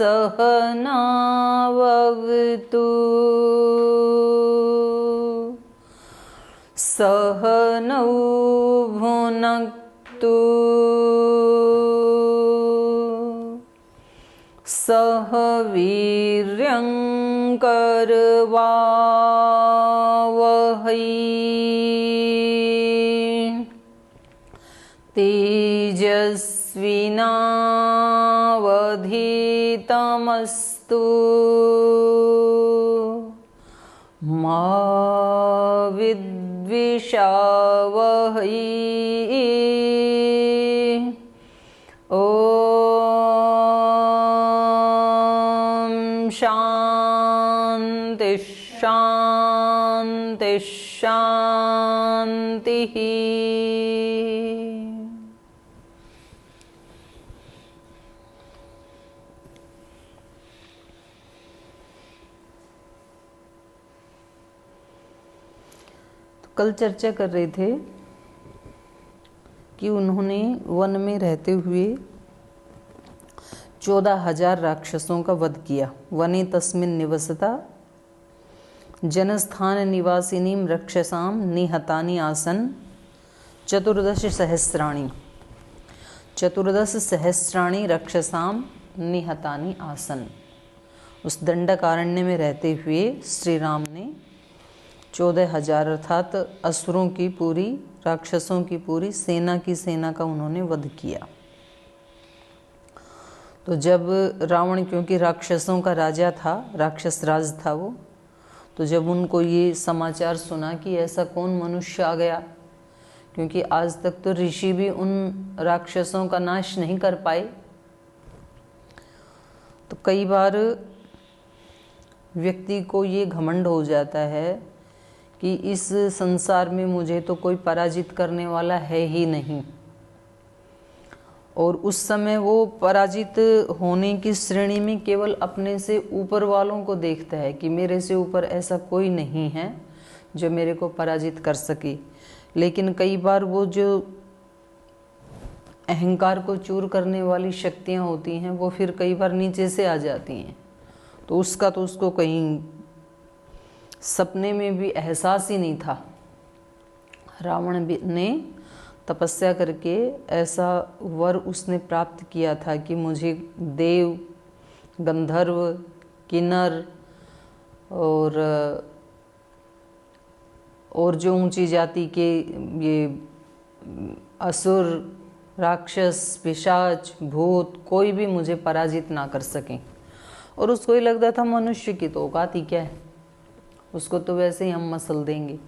सहनावतु सहनौ भुनक्तु सह वीर्यं करवावहै तेजस्विनावधीतमस्तु मा विद्विषावहै। ओम शांति शांति शांति। कल चर्चा कर रहे थे कि उन्होंने वन में रहते हुए 14,000 राक्षसों का वध किया। वने तस्मिन् निवसता जनस्थान निवासिनीं रक्षसां निहतानि आसन 14 सहस्राणि 14 सहस्राणि रक्षसां निहतानि आसन। उस दंडकारण्य में रहते हुए श्री राम ने 14,000 अर्थात असुरों की पूरी, राक्षसों की पूरी सेना का उन्होंने वध किया। तो जब रावण, क्योंकि राक्षसों का राजा था, राक्षस राज था वो, तो जब उनको ये समाचार सुना कि ऐसा कौन मनुष्य आ गया, क्योंकि आज तक तो ऋषि भी उन राक्षसों का नाश नहीं कर पाए, तो कई बार व्यक्ति को ये घमंड हो जाता है कि इस संसार में मुझे तो कोई पराजित करने वाला है ही नहीं। और उस समय वो पराजित होने की श्रेणी में केवल अपने से ऊपर वालों को देखता है कि मेरे से ऊपर ऐसा कोई नहीं है जो मेरे को पराजित कर सके। लेकिन कई बार वो जो अहंकार को चूर करने वाली शक्तियाँ होती हैं वो फिर कई बार नीचे से आ जाती हैं, तो उसका तो उसको कहीं सपने में भी एहसास ही नहीं था। रावण ने तपस्या करके ऐसा वर उसने प्राप्त किया था कि मुझे देव, गंधर्व, किन्नर और जो ऊंची जाति के ये असुर, राक्षस, पिशाच, भूत, कोई भी मुझे पराजित ना कर सकें। और उसको ही लगता था मनुष्य की तो औकात ही क्या है, उसको तो वैसे ही हम मसल देंगे।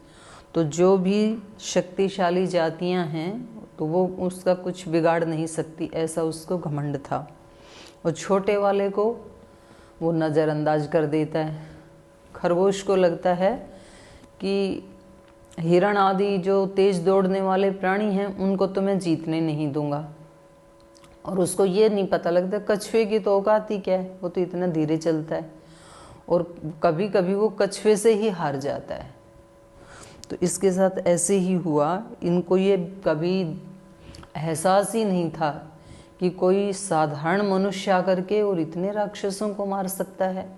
तो जो भी शक्तिशाली जातियां हैं तो वो उसका कुछ बिगाड़ नहीं सकती, ऐसा उसको घमंड था। और छोटे वाले को वो नज़रअंदाज कर देता है। खरगोश को लगता है कि हिरण आदि जो तेज दौड़ने वाले प्राणी हैं उनको तो मैं जीतने नहीं दूंगा। और उसको ये नहीं पता लगता कछुए की तो औकात ही क्या है, वो तो इतना धीरे चलता है। और कभी कभी वो कछुए से ही हार जाता है। तो इसके साथ ऐसे ही हुआ। इनको ये कभी एहसास ही नहीं था कि कोई साधारण मनुष्य आकर के और इतने राक्षसों को मार सकता है।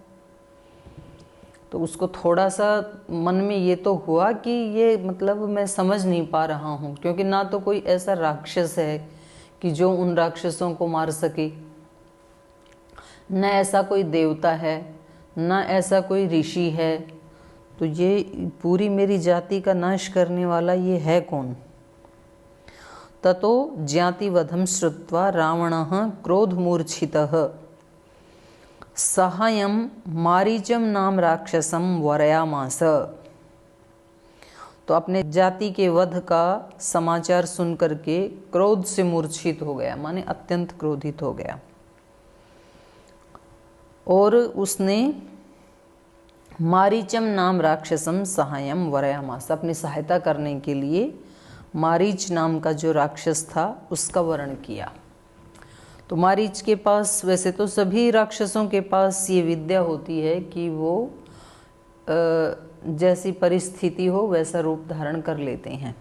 तो उसको थोड़ा सा मन में ये तो हुआ कि ये मतलब मैं समझ नहीं पा रहा हूँ, क्योंकि ना तो कोई ऐसा राक्षस है कि जो उन राक्षसों को मार सके, न ऐसा कोई देवता है, ना ऐसा कोई ऋषि है। तो ये पूरी मेरी जाति का नाश करने वाला ये है कौन। ततो ज्ञातिवधं श्रुत्वा रावणः क्रोधमूर्छितः साहाय्यं मारीचम नाम राक्षसं वरयामास। तो अपने जाति के वध का समाचार सुन करके क्रोध से मूर्छित हो गया, माने अत्यंत क्रोधित हो गया। और उसने मारीचम नाम राक्षसम सहायम वरयामास, अपनी सहायता करने के लिए मारीच नाम का जो राक्षस था उसका वर्ण किया। तो मारीच के पास, वैसे तो सभी राक्षसों के पास ये विद्या होती है कि वो जैसी परिस्थिति हो वैसा रूप धारण कर लेते हैं,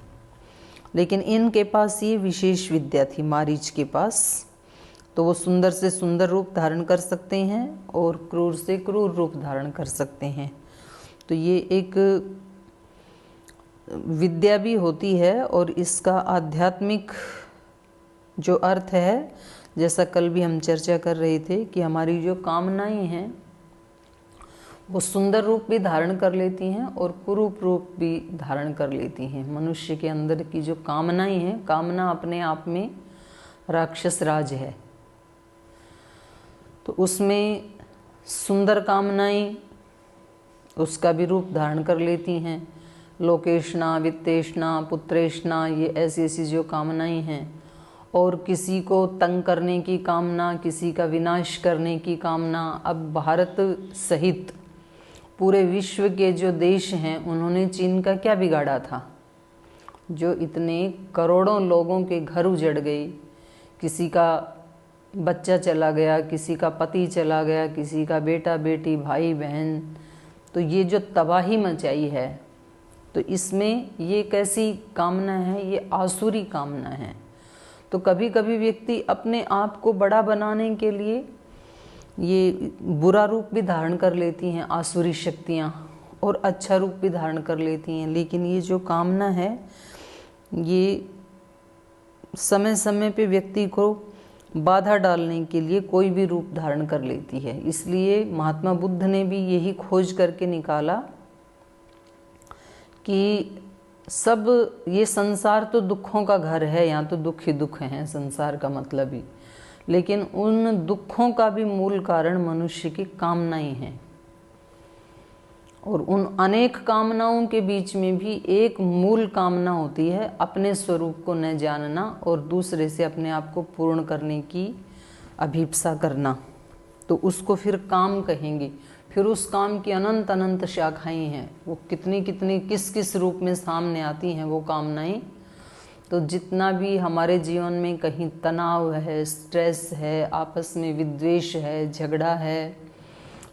लेकिन इनके पास ये विशेष विद्या थी मारीच के पास। तो वो सुंदर से सुंदर रूप धारण कर सकते हैं और क्रूर से क्रूर रूप धारण कर सकते हैं। तो ये एक विद्या भी होती है और इसका आध्यात्मिक जो अर्थ है, जैसा कल भी हम चर्चा कर रहे थे कि हमारी जो कामनाएं हैं वो सुंदर रूप भी धारण कर लेती हैं और कुरूप रूप भी धारण कर लेती हैं। मनुष्य के अंदर की जो कामनाएं हैं, कामना अपने आप में राक्षस राज है, तो उसमें सुंदर कामनाएं उसका भी रूप धारण कर लेती हैं। लोकेशना, वित्तेशना, पुत्रेशना, ये ऐसी ऐसी जो कामनाएं हैं, और किसी को तंग करने की कामना, किसी का विनाश करने की कामना। अब भारत सहित पूरे विश्व के जो देश हैं, उन्होंने चीन का क्या बिगाड़ा था? जो इतने करोड़ों लोगों के घर उजड़ गए, किसी का बच्चा चला गया, किसी का पति चला गया, किसी का बेटा बेटी, भाई बहन, तो ये जो तबाही मचाई है, तो इसमें ये कैसी कामना है? ये आसुरी कामना है। तो कभी कभी व्यक्ति अपने आप को बड़ा बनाने के लिए ये बुरा रूप भी धारण कर लेती हैं आसुरी शक्तियाँ, और अच्छा रूप भी धारण कर लेती हैं। लेकिन ये जो कामना है, ये समय समय पे व्यक्ति को बाधा डालने के लिए कोई भी रूप धारण कर लेती है। इसलिए महात्मा बुद्ध ने भी यही खोज करके निकाला कि सब ये संसार तो दुखों का घर है, यहाँ तो दुख ही दुख हैं, संसार का मतलब ही। लेकिन उन दुखों का भी मूल कारण मनुष्य की कामनाएं हैं, और उन अनेक कामनाओं के बीच में भी एक मूल कामना होती है अपने स्वरूप को न जानना और दूसरे से अपने आप को पूर्ण करने की अभिप्सा करना। तो उसको फिर काम कहेंगे। फिर उस काम की अनंत अनंत शाखाएं हैं, वो कितनी कितनी किस किस रूप में सामने आती हैं वो कामनाएं। तो जितना भी हमारे जीवन में कहीं तनाव है, स्ट्रेस है, आपस में विद्वेष है, झगड़ा है,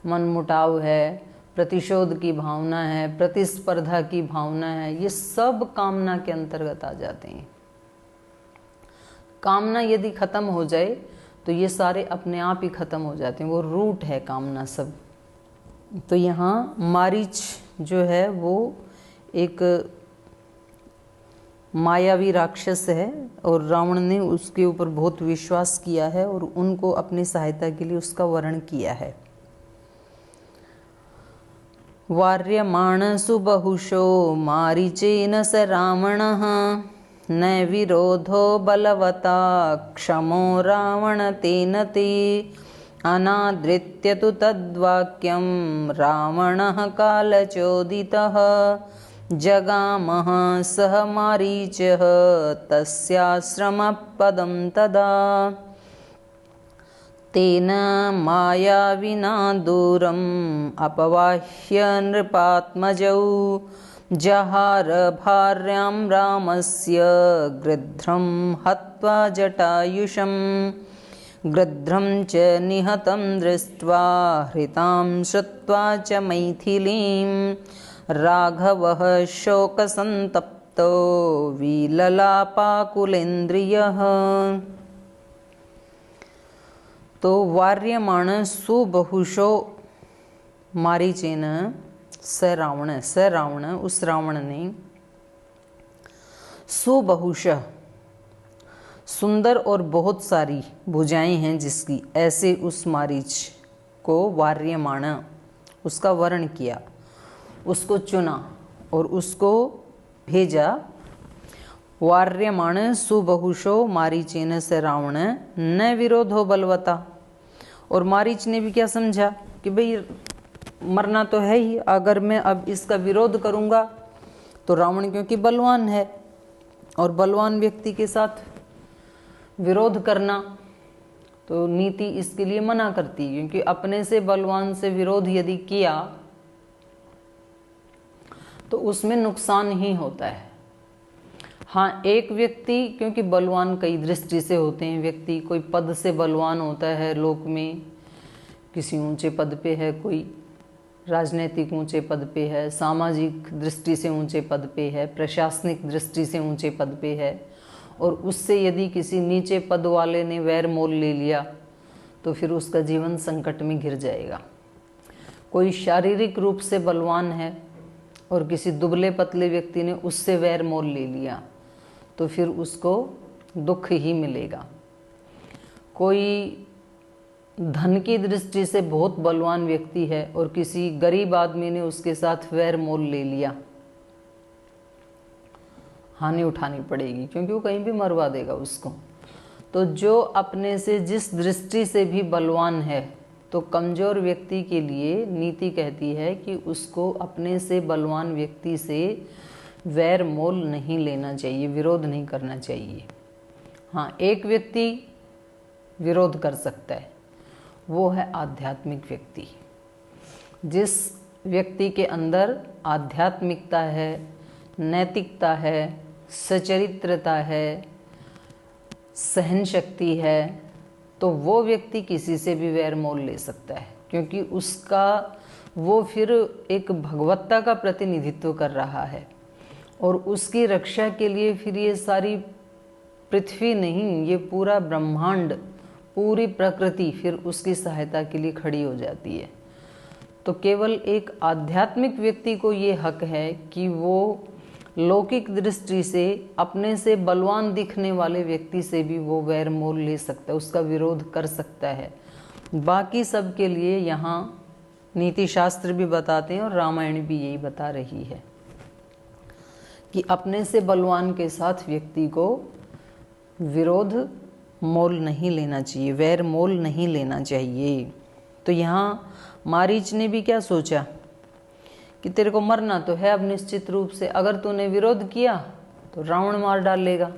मनमुटाव है, प्रतिशोध की भावना है, प्रतिस्पर्धा की भावना है, ये सब कामना के अंतर्गत आ जाते हैं। कामना यदि खत्म हो जाए तो ये सारे अपने आप ही खत्म हो जाते हैं, वो रूट है कामना सब। तो यहाँ मारीच जो है वो एक मायावी राक्षस है, और रावण ने उसके ऊपर बहुत विश्वास किया है और उनको अपनी सहायता के लिए उसका वर्ण किया है। वार्यमाण सुबहुशो मारीचेन स रावणः न विरोधो बलवता क्षमो रावण तेन ते अनादृत्य तु तद्वाक्यं रावणः कालचोदितः जगामः सह मारीचः तस्याश्रमपदं तदा तेन मायाविना दूरम् अपवाह्य नृपात्मजौ जहार भार्यां रामस्य गृध्रं हत्वा जटायुषं गृध्रं च निहतं दृष्ट्वा हृतां श्रुत्वा च मैथिलीं राघवः शोकसन्तप्तो विललापाकुलेन्द्रियः। तो वार्यमाण सुबहुशो मारीचेन स रावण उस रावण ने सुबहुशः सुंदर और बहुत सारी भुजाएं हैं जिसकी, ऐसे उस मारीच को वार्यमाण उसका वर्ण किया, उसको चुना और उसको भेजा। वार्यमाण सुबहुशो मारीचेन स रावण न विरोधो बलवता। और मारीच ने भी क्या समझा कि भाई मरना तो है ही, अगर मैं अब इसका विरोध करूंगा तो रावण क्योंकि बलवान है, और बलवान व्यक्ति के साथ विरोध करना तो नीति इसके लिए मना करती है, क्योंकि अपने से बलवान से विरोध यदि किया तो उसमें नुकसान ही होता है। हाँ, एक व्यक्ति क्योंकि बलवान कई दृष्टि से होते हैं, व्यक्ति कोई पद से बलवान होता है लोक में, किसी ऊंचे पद पे है, कोई राजनीतिक ऊंचे पद पे है, सामाजिक दृष्टि से ऊंचे पद पे है, प्रशासनिक दृष्टि से ऊंचे पद पे है, और उससे यदि किसी नीचे पद वाले ने वैर मोल ले लिया तो फिर उसका जीवन संकट में घिर जाएगा। कोई शारीरिक रूप से बलवान है और किसी दुबले पतले व्यक्ति ने उससे वैर मोल ले लिया तो फिर उसको दुख ही मिलेगा। कोई धन की दृष्टि से बहुत बलवान व्यक्ति है और किसी गरीब आदमी ने उसके साथ वैर मोल ले लिया, हानि उठानी पड़ेगी, क्योंकि वो कहीं भी मरवा देगा उसको। तो जो अपने से जिस दृष्टि से भी बलवान है, तो कमज़ोर व्यक्ति के लिए नीति कहती है कि उसको अपने से बलवान व्यक्ति से वैर मोल नहीं लेना चाहिए, विरोध नहीं करना चाहिए। हाँ, एक व्यक्ति विरोध कर सकता है, वो है आध्यात्मिक व्यक्ति। जिस व्यक्ति के अंदर आध्यात्मिकता है, नैतिकता है, सचरित्रता है, सहन शक्ति है, तो वो व्यक्ति किसी से भी वैर मोल ले सकता है, क्योंकि उसका वो फिर एक भगवत्ता का प्रतिनिधित्व कर रहा है और उसकी रक्षा के लिए फिर ये सारी पृथ्वी नहीं, ये पूरा ब्रह्मांड, पूरी प्रकृति फिर उसकी सहायता के लिए खड़ी हो जाती है। तो केवल एक आध्यात्मिक व्यक्ति को ये हक है कि वो लौकिक दृष्टि से अपने से बलवान दिखने वाले व्यक्ति से भी वो वैर मोल ले सकता है, उसका विरोध कर सकता है। बाकी सब के लिए यहाँ नीति शास्त्र भी बताते हैं और रामायण भी यही बता रही है कि अपने से बलवान के साथ व्यक्ति को विरोध मोल नहीं लेना चाहिए, वैर मोल नहीं लेना चाहिए। तो यहाँ मारीच ने भी क्या सोचा कि तेरे को मरना तो है अब निश्चित रूप से, अगर तूने विरोध किया तो रावण मार डालेगा,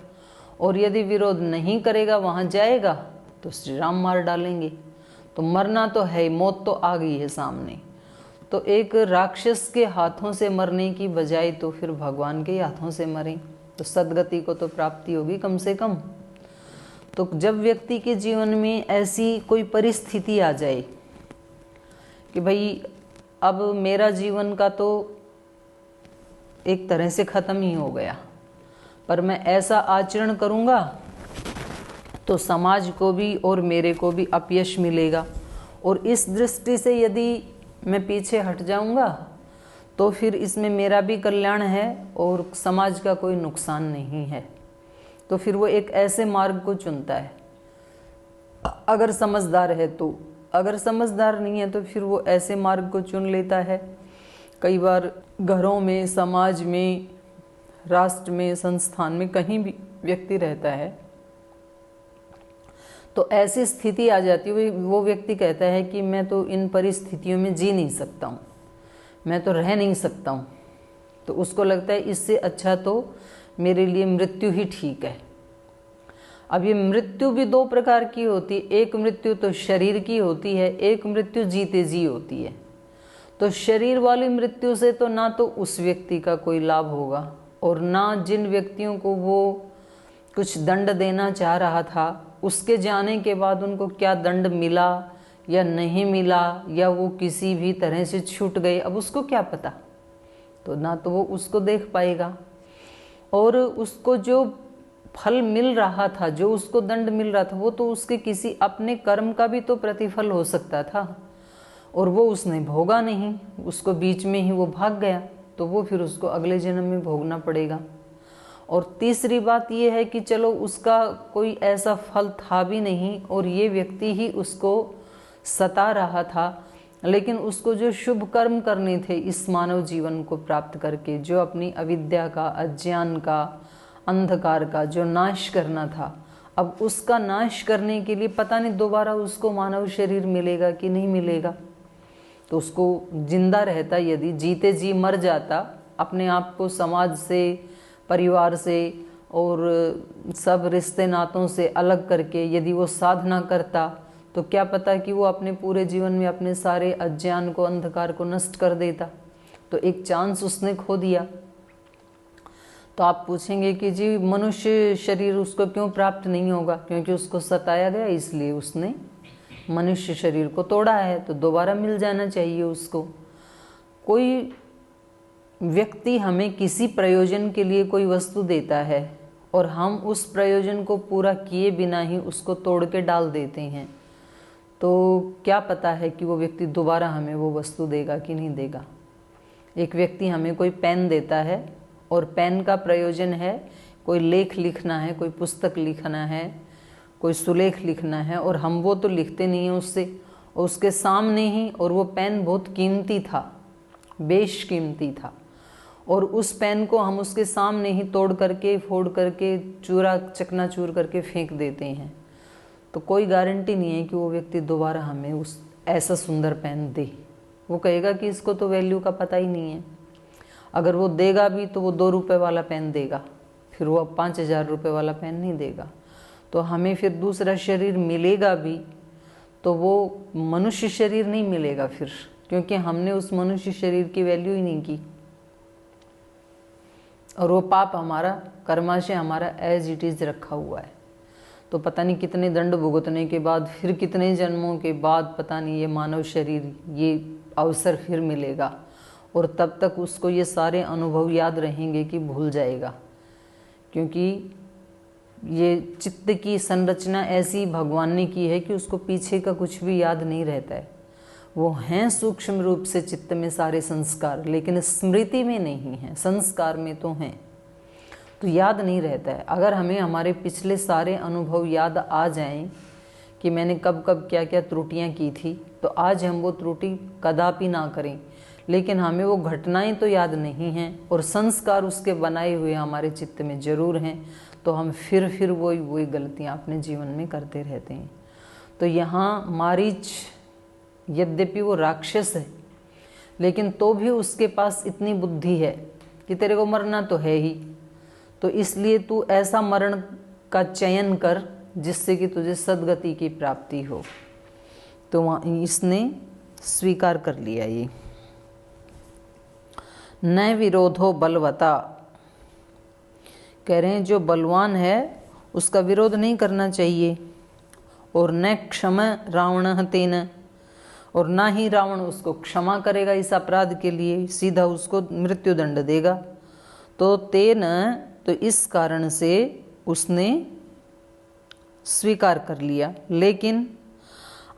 और यदि विरोध नहीं करेगा, वहाँ जाएगा तो श्री राम मार डालेंगे। तो मरना तो है, मौत तो आ गई है सामने। तो एक राक्षस के हाथों से मरने की बजाय तो फिर भगवान के हाथों से मरें तो सदगति को तो प्राप्ति होगी कम से कम। तो जब व्यक्ति के जीवन में ऐसी कोई परिस्थिति आ जाए कि भाई अब मेरा जीवन का तो एक तरह से ख़त्म ही हो गया, पर मैं ऐसा आचरण करूँगा तो समाज को भी और मेरे को भी अपयश मिलेगा, और इस दृष्टि से यदि मैं पीछे हट जाऊँगा तो फिर इसमें मेरा भी कल्याण है और समाज का कोई नुकसान नहीं है। तो फिर वो एक ऐसे मार्ग को चुनता है, अगर समझदार है तो। अगर समझदार नहीं है तो फिर वो ऐसे मार्ग को चुन लेता है। कई बार घरों में, समाज में, राष्ट्र में, संस्थान में, कहीं भी व्यक्ति रहता है तो ऐसी स्थिति आ जाती है, वो व्यक्ति कहता है कि मैं तो इन परिस्थितियों में जी नहीं सकता हूँ, मैं तो रह नहीं सकता हूँ। तो उसको लगता है इससे अच्छा तो मेरे लिए मृत्यु ही ठीक है। अब ये मृत्यु भी दो प्रकार की होती है, एक मृत्यु तो शरीर की होती है, एक मृत्यु जीते जी होती है। तो शरीर वाली मृत्यु से तो ना तो उस व्यक्ति का कोई लाभ होगा, और ना जिन व्यक्तियों को वो कुछ दंड देना चाह रहा था उसके जाने के बाद उनको क्या दंड मिला या नहीं मिला, या वो किसी भी तरह से छूट गए, अब उसको क्या पता। तो ना तो वो उसको देख पाएगा, और उसको जो फल मिल रहा था, जो उसको दंड मिल रहा था, वो तो उसके किसी अपने कर्म का भी तो प्रतिफल हो सकता था, और वो उसने भोगा नहीं, उसको बीच में ही वो भाग गया, तो वो फिर उसको अगले जन्म में भोगना पड़ेगा। और तीसरी बात ये है कि चलो उसका कोई ऐसा फल था भी नहीं और ये व्यक्ति ही उसको सता रहा था, लेकिन उसको जो शुभ कर्म करने थे इस मानव जीवन को प्राप्त करके, जो अपनी अविद्या का, अज्ञान का, अंधकार का जो नाश करना था, अब उसका नाश करने के लिए पता नहीं दोबारा उसको मानव शरीर मिलेगा कि नहीं मिलेगा। तो उसको जिंदा रहता, यदि जीते जी मर जाता, अपने आप को समाज से, परिवार से और सब रिश्ते नातों से अलग करके यदि वो साधना करता, तो क्या पता कि वो अपने पूरे जीवन में अपने सारे अज्ञान को, अंधकार को नष्ट कर देता। तो एक चांस उसने खो दिया। तो आप पूछेंगे कि जी मनुष्य शरीर उसको क्यों प्राप्त नहीं होगा? क्योंकि उसको सताया गया, इसलिए उसने मनुष्य शरीर को तोड़ा है, तो दोबारा मिल जाना चाहिए उसको। कोई व्यक्ति हमें किसी प्रयोजन के लिए कोई वस्तु देता है और हम उस प्रयोजन को पूरा किए बिना ही उसको तोड़ के डाल देते हैं, तो क्या पता है कि वो व्यक्ति दोबारा हमें वो वस्तु देगा कि नहीं देगा। एक व्यक्ति हमें कोई पेन देता है और पेन का प्रयोजन है कोई लेख लिखना है, कोई पुस्तक लिखना है, कोई सुलेख लिखना है, और हम वो तो लिखते नहीं हैं उससे, और उसके सामने ही, और वो पेन बहुत कीमती था, बेशकीमती था, और उस पेन को हम उसके सामने ही तोड़ करके, फोड़ करके, चूरा चकनाचूर करके फेंक देते हैं, तो कोई गारंटी नहीं है कि वो व्यक्ति दोबारा हमें उस ऐसा सुंदर पेन दे। वो कहेगा कि इसको तो वैल्यू का पता ही नहीं है। अगर वो देगा भी तो वो 2 रुपये वाला पेन देगा, फिर वो 5,000 रुपये वाला पेन नहीं देगा। तो हमें फिर दूसरा शरीर मिलेगा भी तो वो मनुष्य शरीर नहीं मिलेगा फिर, क्योंकि हमने उस मनुष्य शरीर की वैल्यू ही नहीं की, और वो पाप हमारा कर्माशय हमारा एज इट इज़ रखा हुआ है। तो पता नहीं कितने दंड भुगतने के बाद, फिर कितने जन्मों के बाद पता नहीं ये मानव शरीर, ये अवसर फिर मिलेगा, और तब तक उसको ये सारे अनुभव याद रहेंगे कि भूल जाएगा, क्योंकि ये चित्त की संरचना ऐसी भगवान ने की है कि उसको पीछे का कुछ भी याद नहीं रहता है। वो हैं सूक्ष्म रूप से चित्त में सारे संस्कार, लेकिन स्मृति में नहीं है, संस्कार में तो हैं, तो याद नहीं रहता है। अगर हमें हमारे पिछले सारे अनुभव याद आ जाएं कि मैंने कब कब क्या क्या त्रुटियां की थी, तो आज हम वो त्रुटि कदापि ना करें, लेकिन हमें वो घटनाएं तो याद नहीं हैं और संस्कार उसके बनाए हुए हमारे चित्त में जरूर हैं, तो हम फिर वही गलतियां अपने जीवन में करते रहते हैं। तो यहाँ मारीच यद्यपि वो राक्षस है, लेकिन तो भी उसके पास इतनी बुद्धि है कि तेरे को मरना तो है ही, तो इसलिए तू ऐसा मरण का चयन कर जिससे कि तुझे सद्गति की प्राप्ति हो। तो वहाँ इसने स्वीकार कर लिया ये। न विरोधो बलवता, कह रहे हैं जो बलवान है उसका विरोध नहीं करना चाहिए, और न क्षम रावण तेन, और ना ही रावण उसको क्षमा करेगा इस अपराध के लिए, सीधा उसको मृत्युदंड देगा। तो तेन, तो इस कारण से उसने स्वीकार कर लिया। लेकिन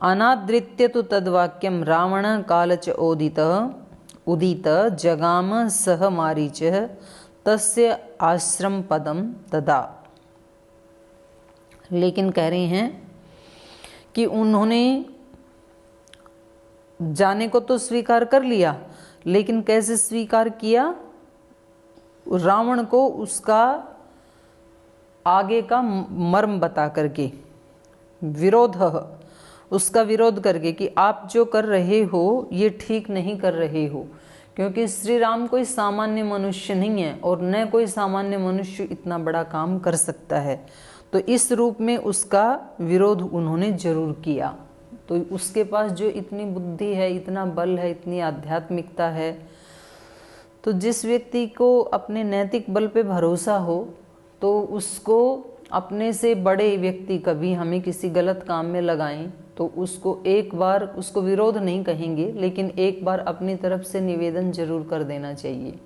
अनादृत्य तो तद्वाक्यम रावण कालच उदित जगाम सह मारीच तस्य आश्रम पदम तदा। लेकिन कह रहे हैं कि उन्होंने जाने को तो स्वीकार कर लिया, लेकिन कैसे स्वीकार किया? रावण को उसका आगे का मर्म बता करके, विरोध, उसका विरोध करके कि आप जो कर रहे हो ये ठीक नहीं कर रहे हो, क्योंकि श्री राम कोई सामान्य मनुष्य नहीं है और न कोई सामान्य मनुष्य इतना बड़ा काम कर सकता है। तो इस रूप में उसका विरोध उन्होंने जरूर किया। तो उसके पास जो इतनी बुद्धि है, इतना बल है, इतनी आध्यात्मिकता है, तो जिस व्यक्ति को अपने नैतिक बल पे भरोसा हो तो उसको अपने से बड़े व्यक्ति कभी हमें किसी गलत काम में लगाएं तो उसको एक बार, उसको विरोध नहीं कहेंगे, लेकिन एक बार अपनी तरफ से निवेदन जरूर कर देना चाहिए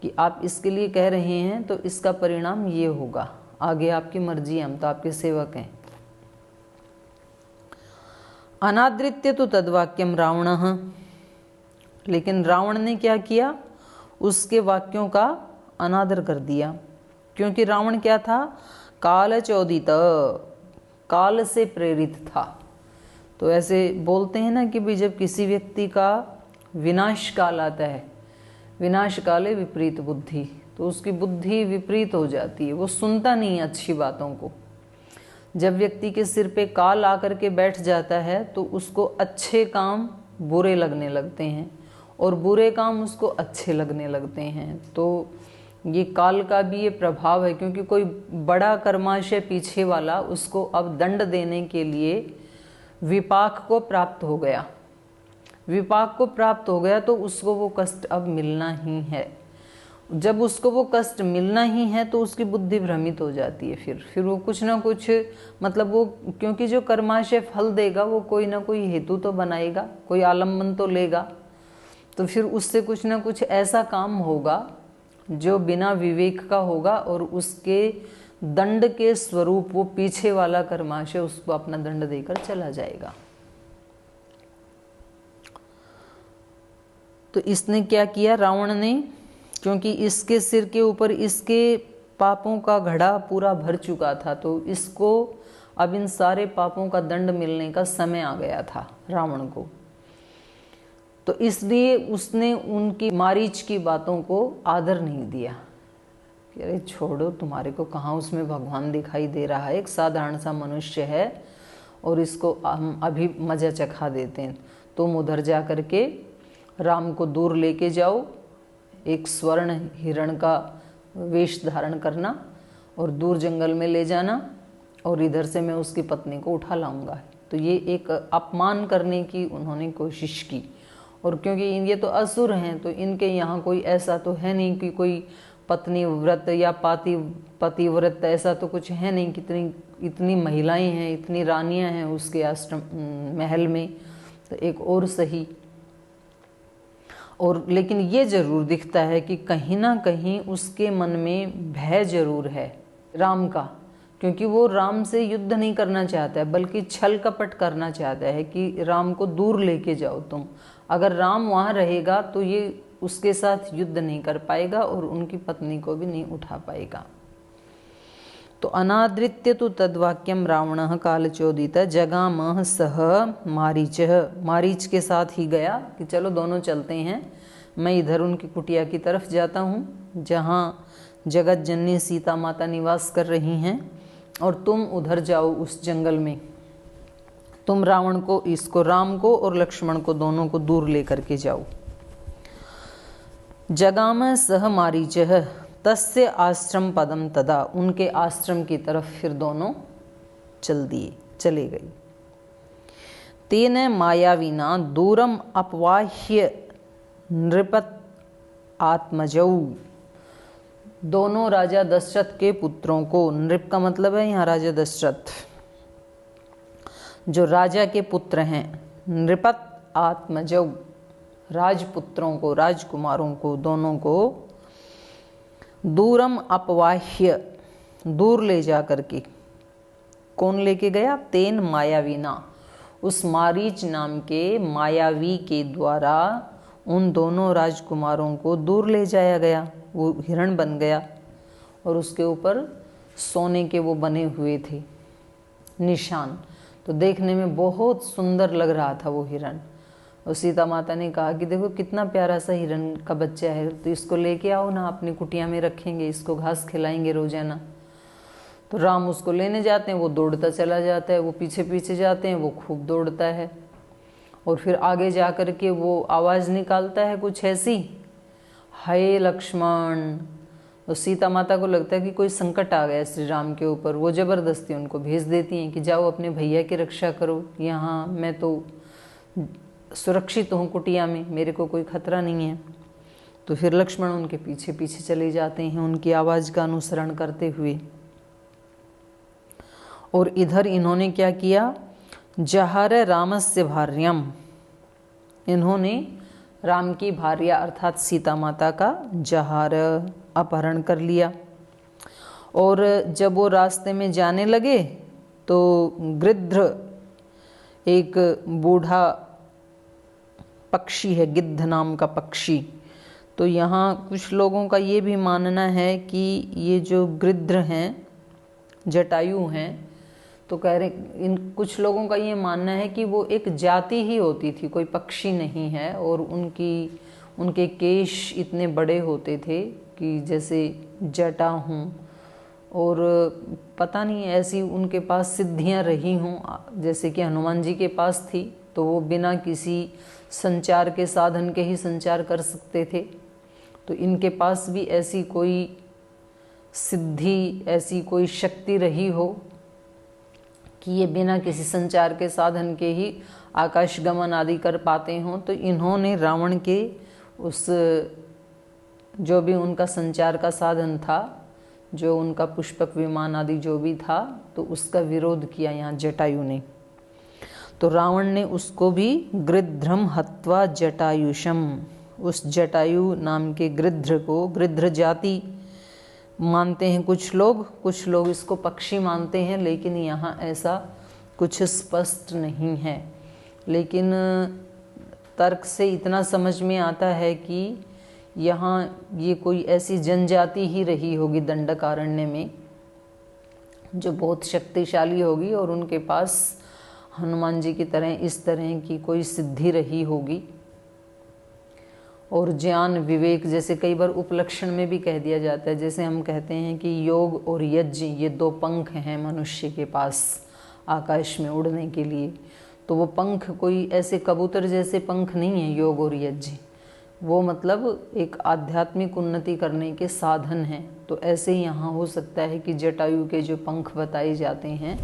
कि आप इसके लिए कह रहे हैं तो इसका परिणाम ये होगा, आगे आपकी मर्जी है, हम तो आपके सेवक हैं। अनादृत्य तो तद्वाक्यम रावण, लेकिन रावण ने क्या किया? उसके वाक्यों का अनादर कर दिया, क्योंकि रावण क्या था? कालचोदित, काल से प्रेरित था। तो ऐसे बोलते हैं ना कि भाई जब किसी व्यक्ति का विनाश काल आता है, विनाश काले विपरीत बुद्धि, तो उसकी बुद्धि विपरीत हो जाती है, वो सुनता नहीं है अच्छी बातों को। जब व्यक्ति के सिर पे काल आकर के बैठ जाता है तो उसको अच्छे काम बुरे लगने लगते हैं और बुरे काम उसको अच्छे लगने लगते हैं। तो ये काल का भी ये प्रभाव है, क्योंकि कोई बड़ा कर्माशय पीछे वाला उसको अब दंड देने के लिए विपाक को प्राप्त हो गया, विपाक को प्राप्त हो गया, तो उसको वो कष्ट अब मिलना ही है। जब उसको वो कष्ट मिलना ही है तो उसकी बुद्धि भ्रमित हो जाती है। फिर वो कुछ ना कुछ, मतलब वो, क्योंकि जो कर्माशय फल देगा वो कोई ना कोई हेतु तो बनाएगा, कोई आलम्बन तो लेगा, तो फिर उससे कुछ ना कुछ ऐसा काम होगा जो बिना विवेक का होगा और उसके दंड के स्वरूप वो पीछे वाला कर्माशय उसको अपना दंड देकर चला जाएगा। तो इसने क्या किया रावण ने, क्योंकि इसके सिर के ऊपर इसके पापों का घड़ा पूरा भर चुका था, तो इसको अब इन सारे पापों का दंड मिलने का समय आ गया था रावण को। तो इसलिए उसने उनकी मारीच की बातों को आदर नहीं दिया कि अरे छोड़ो, तुम्हारे को कहाँ उसमें भगवान दिखाई दे रहा है, एक साधारण सा मनुष्य है और इसको हम अभी मजा चखा देते हैं। तुम उधर जा करके राम को दूर लेके जाओ, एक स्वर्ण हिरण का वेश धारण करना और दूर जंगल में ले जाना, और इधर से मैं उसकी पत्नी को उठा लाऊंगा। तो ये एक अपमान करने की उन्होंने कोशिश की। और क्योंकि ये तो असुर हैं, तो इनके यहाँ कोई ऐसा तो है नहीं कि कोई पत्नी व्रत या पतिव्रत, ऐसा तो कुछ है नहीं। कितनी इतनी महिलाएं हैं, इतनी रानियां हैं उसके आश्रम महल में, तो एक और सही। और लेकिन ये जरूर दिखता है कि कहीं ना कहीं उसके मन में भय जरूर है राम का, क्योंकि वो राम से युद्ध नहीं करना चाहता है, बल्कि छल कपट करना चाहता है कि राम को दूर लेके जाओ तुम। अगर राम वहाँ रहेगा तो ये उसके साथ युद्ध नहीं कर पाएगा और उनकी पत्नी को भी नहीं उठा पाएगा। तो अनादृत्य तो तद्वाक्यम रावण कालचोदित जगामह सह मारीच, मारीच के साथ ही गया कि चलो दोनों चलते हैं, मैं इधर उनकी कुटिया की तरफ जाता हूँ जहाँ जगत जननी सीता माता निवास कर रही हैं, और तुम उधर जाओ उस जंगल में, तुम रावण को, इसको राम को और लक्ष्मण को दोनों को दूर लेकर के जाओ। जगाम सह मारीच तस्य आश्रम पदम तदा, उनके आश्रम की तरफ फिर दोनों चले गई। तेन मायावीना दूरम अपवाह्य नृपत आत्मजौ, दोनों राजा दशरथ के पुत्रों को, नृप का मतलब है यहाँ राजा दशरथ, जो राजा के पुत्र हैं, नृपत आत्मजौ, राजपुत्रों को, राजकुमारों को, दोनों को दूरम अपवाह्य, दूर ले जा करके, कौन लेके गया? तेन मायावीना, उस मारीच नाम के मायावी के द्वारा उन दोनों राजकुमारों को दूर ले जाया गया। वो हिरण बन गया और उसके ऊपर सोने के वो बने हुए थे निशान, तो देखने में बहुत सुंदर लग रहा था वो हिरण। और सीता माता ने कहा कि देखो कितना प्यारा सा हिरण का बच्चा है, तो इसको लेके आओ ना, अपनी कुटिया में रखेंगे, इसको घास खिलाएंगे रोजाना। तो राम उसको लेने जाते हैं, वो दौड़ता चला जाता है, वो पीछे पीछे जाते हैं, वो खूब दौड़ता है, और फिर आगे जा कर के वो आवाज़ निकालता है कुछ ऐसी, हाय लक्ष्मण। तो सीता माता को लगता है कि कोई संकट आ गया श्री राम के ऊपर। वो जबरदस्ती उनको भेज देती हैं कि जाओ अपने भैया की रक्षा करो, यहाँ मैं तो सुरक्षित हूँ कुटिया में, मेरे को कोई खतरा नहीं है। तो फिर लक्ष्मण उनके पीछे पीछे चले जाते हैं उनकी आवाज़ का अनुसरण करते हुए। और इधर इन्होंने क्या किया? जहार रामस्य भार्यम, इन्होंने राम की भार्या अर्थात सीता माता का जहार, अपहरण कर लिया। और जब वो रास्ते में जाने लगे तो गृध्र, एक बूढ़ा पक्षी है, गिद्ध नाम का पक्षी, तो यहाँ कुछ लोगों का ये भी मानना है कि ये जो गृध्र हैं, जटायु हैं, तो कह रहे, इन कुछ लोगों का ये मानना है कि वो एक जाति ही होती थी, कोई पक्षी नहीं है। और उनके केश इतने बड़े होते थे कि जैसे जटा हों, और पता नहीं ऐसी उनके पास सिद्धियां रही हों, जैसे कि हनुमान जी के पास थी, तो वो बिना किसी संचार के साधन के ही संचार कर सकते थे। तो इनके पास भी ऐसी कोई सिद्धि, ऐसी कोई शक्ति रही हो कि ये बिना किसी संचार के साधन के ही आकाश गमन आदि कर पाते हों। तो इन्होंने रावण के उस, जो भी उनका संचार का साधन था, जो उनका पुष्पक विमान आदि जो भी था, तो उसका विरोध किया यहाँ जटायु ने। तो रावण ने उसको भी गृध्रम हत्वा जटायुषम, उस जटायु नाम के गृध्र को, गृध्र जाति मानते हैं कुछ लोग इसको पक्षी मानते हैं, लेकिन यहाँ ऐसा कुछ स्पष्ट नहीं है। लेकिन तर्क से इतना समझ में आता है कि यहाँ ये कोई ऐसी जनजाति ही रही होगी दंडकारण्य में जो बहुत शक्तिशाली होगी और उनके पास हनुमान जी की तरह इस तरह की कोई सिद्धि रही होगी। और ज्ञान विवेक, जैसे कई बार उपलक्षण में भी कह दिया जाता है, जैसे हम कहते हैं कि योग और यज्ञ ये दो पंख हैं मनुष्य के पास आकाश में उड़ने के लिए, तो वो पंख कोई ऐसे कबूतर जैसे पंख नहीं है योग और यज्ञ, वो मतलब एक आध्यात्मिक उन्नति करने के साधन हैं। तो ऐसे ही यहाँ हो सकता है कि जटायु के जो पंख बताए जाते हैं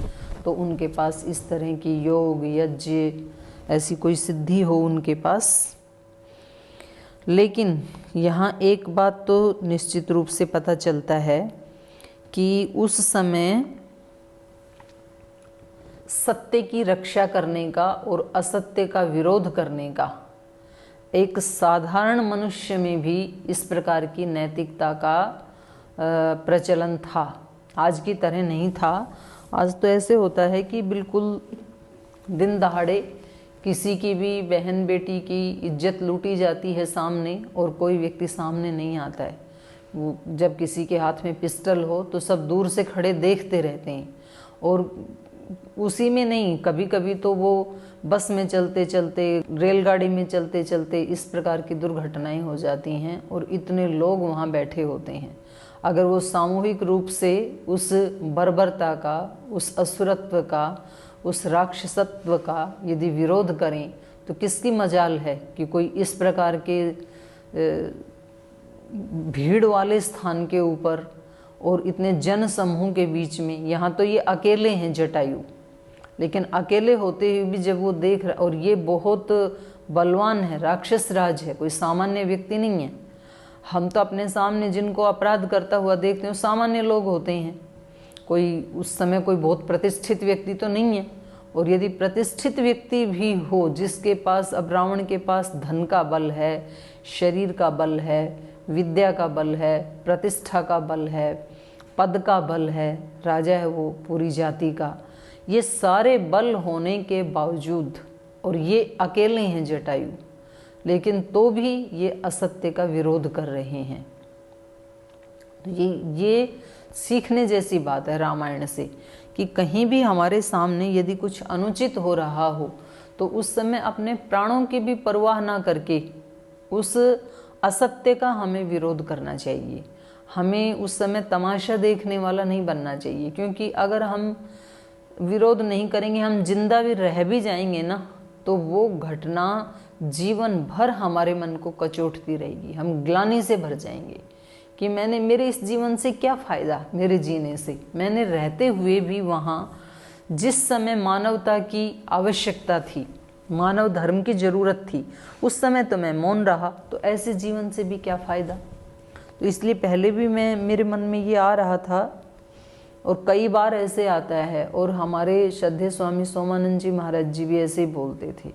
तो उनके पास इस तरह की योग यज्ञ ऐसी कोई सिद्धि हो उनके पास। लेकिन यहाँ एक बात तो निश्चित रूप से पता चलता है कि उस समय सत्य की रक्षा करने का और असत्य का विरोध करने का एक साधारण मनुष्य में भी इस प्रकार की नैतिकता का प्रचलन था। आज की तरह नहीं था। आज तो ऐसे होता है कि बिल्कुल दिन दहाड़े किसी की भी बहन बेटी की इज्जत लूटी जाती है सामने और कोई व्यक्ति सामने नहीं आता है। वो जब किसी के हाथ में पिस्टल हो तो सब दूर से खड़े देखते रहते हैं। और उसी में नहीं, कभी कभी तो वो बस में चलते चलते, रेलगाड़ी में चलते चलते इस प्रकार की दुर्घटनाएं हो जाती हैं और इतने लोग वहाँ बैठे होते हैं। अगर वो सामूहिक रूप से उस बर्बरता का, उस असुरत्व का, उस राक्षसत्व का यदि विरोध करें तो किसकी मजाल है कि कोई इस प्रकार के भीड़ वाले स्थान के ऊपर और इतने जन समूह के बीच में, यहाँ तो ये अकेले हैं जटायु, लेकिन अकेले होते हुए भी जब वो देख रहा, और ये बहुत बलवान है, राक्षस राज है, कोई सामान्य व्यक्ति नहीं है। हम तो अपने सामने जिनको अपराध करता हुआ देखते हैं सामान्य लोग होते हैं, कोई उस समय कोई बहुत प्रतिष्ठित व्यक्ति तो नहीं है। और यदि प्रतिष्ठित व्यक्ति भी हो जिसके पास, अब रावण के पास धन का बल है, शरीर का बल है, विद्या का बल है, प्रतिष्ठा का बल है, पद का बल है, राजा है वो पूरी जाति का, ये सारे बल होने के बावजूद, और ये अकेले हैं जटायु, लेकिन तो भी ये असत्य का विरोध कर रहे हैं। तो ये सीखने जैसी बात है रामायण से कि कहीं भी हमारे सामने यदि कुछ अनुचित हो रहा हो तो उस समय अपने प्राणों की भी परवाह ना करके उस असत्य का हमें विरोध करना चाहिए। हमें उस समय तमाशा देखने वाला नहीं बनना चाहिए, क्योंकि अगर हम विरोध नहीं करेंगे, हम जिंदा भी रह भी जाएंगे ना, तो वो घटना जीवन भर हमारे मन को कचोटती रहेगी। हम ग्लानि से भर जाएंगे कि मेरे इस जीवन से क्या फ़ायदा, मेरे जीने से। मैंने रहते हुए भी वहाँ जिस समय मानवता की आवश्यकता थी, मानव धर्म की ज़रूरत थी, उस समय तो मैं मौन रहा, तो ऐसे जीवन से भी क्या फ़ायदा। तो इसलिए पहले भी मेरे मन में ये आ रहा था और कई बार ऐसे आता है। और हमारे श्रद्धेय स्वामी सोमानंद जी महाराज जी भी ऐसे ही बोलते थे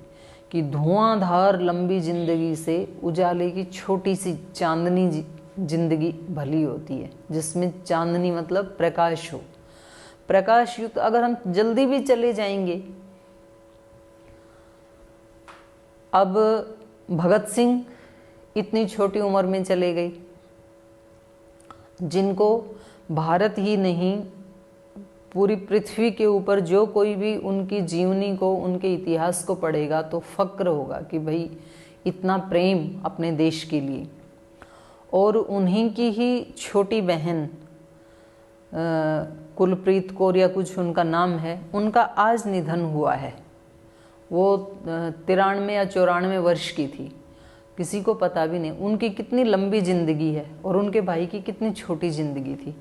कि धुआंधार लंबी जिंदगी से उजाले की छोटी सी चांदनी जिंदगी भली होती है, जिसमें चांदनी मतलब प्रकाश हो, प्रकाश युक्त। अगर हम जल्दी भी चले जाएंगे, अब भगत सिंह इतनी छोटी उम्र में चले गए, जिनको भारत ही नहीं पूरी पृथ्वी के ऊपर जो कोई भी उनकी जीवनी को, उनके इतिहास को पढ़ेगा तो फक्र होगा कि भाई इतना प्रेम अपने देश के लिए। और उन्हीं की ही छोटी बहन कुलप्रीत कौर या कुछ उनका नाम है, उनका आज निधन हुआ है। वो 93 या 94 वर्ष की थी, किसी को पता भी नहीं। उनकी कितनी लंबी जिंदगी है और उनके भाई की कितनी छोटी जिंदगी थी।